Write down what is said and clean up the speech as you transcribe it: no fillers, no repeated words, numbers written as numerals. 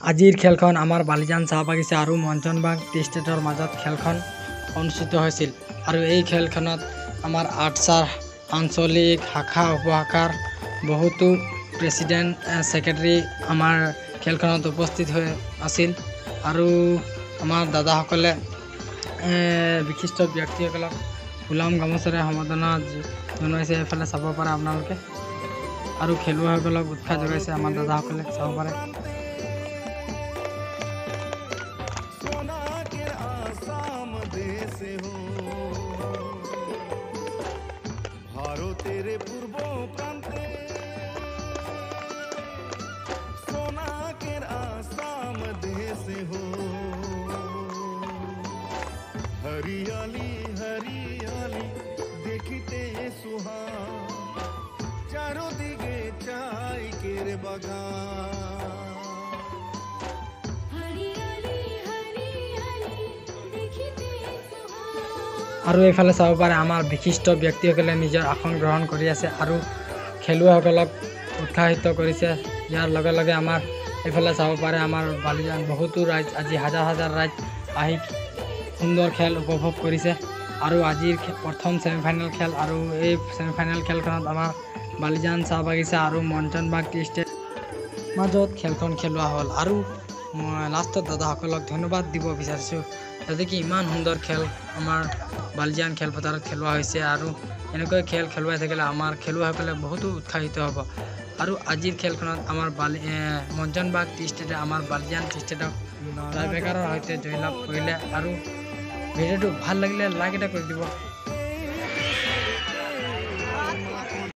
আজিৰ খেলখন আমাৰ বালিজান চাহ বাগিচা আৰু মঞ্চনবাগ টি ষ্টেটৰ মাজত খেলখন অনুষ্ঠিত হৈছিল আৰু এই খেলখনত আমাৰ আঠচাৰ আঞ্চলিক শাখা উপশাখাৰ বহুতো প্ৰেচিডেণ্ট ছেক্ৰেটাৰী আমাৰ খেলখনত উপস্থিত হৈ আছিল আৰু আমাৰ দাদাসকলে বিশিষ্ট ব্যক্তিসকলক গোলাম গামোচাৰে সম্বৰ্ধনা জনাইছে। এইফালে চাব পাৰে আপোনালোকে আৰু খেলুৱৈসকলক উৎসাহ যোগাইছে আমাৰ দাদাসকলে চাব পাৰে। ভাৰতেৰ পূৰ্ব প্ৰান্তে সোনাকেৰ আসাম দেশে হো হৰিয়ালি হৰিয়ালি দেখিতে সুহা চাৰদিকে চাইকেৰ বাগান আৰু এইফালে চাব পাৰে আমাৰ বিশিষ্ট ব্যক্তিসকলে নিজৰ আসন গ্ৰহণ কৰি আছে আৰু খেলুৱৈসকলক উৎসাহিত কৰিছে। ইয়াৰ লগে লগে আমাৰ এইফালে চাব পাৰে আমাৰ বালিজান বহুতো ৰাইজ আজি হাজাৰ হাজাৰ ৰাইজ আহি সুন্দৰ খেল উপভোগ কৰিছে আৰু আজিৰ প্ৰথম ছেমিফাইনেল খেল আৰু এই ছেমিফাইনেল খেলখনত আমাৰ বালিজান চাহ বাগিচা আৰু মঞ্চনবাগ টি ষ্টেট মাজত খেলখন খেলোৱা হ'ল আৰু মই লাষ্টত দাদাসকলক ধন্যবাদ দিব বিচাৰিছোঁ যাতে কি ইমান সুন্দৰ খেল আমাৰ বালিজান খেলপথাৰত খেলোৱা হৈছে আৰু এনেকৈ খেল খেলুৱাই থাকিলে আমাৰ খেলুৱৈসকলে বহুতো উৎসাহিত হ'ব আৰু আজিৰ খেলখনত আমাৰ মঞ্চনবাগ টি ষ্টেটে আমাৰ বালিজান টি ষ্টেটক টাইব্ৰেকাৰৰ সৈতে জয়লাভ কৰিলে আৰু ভিডিঅ'টো ভাল লাগিলে লাইক এটা কৰি দিব।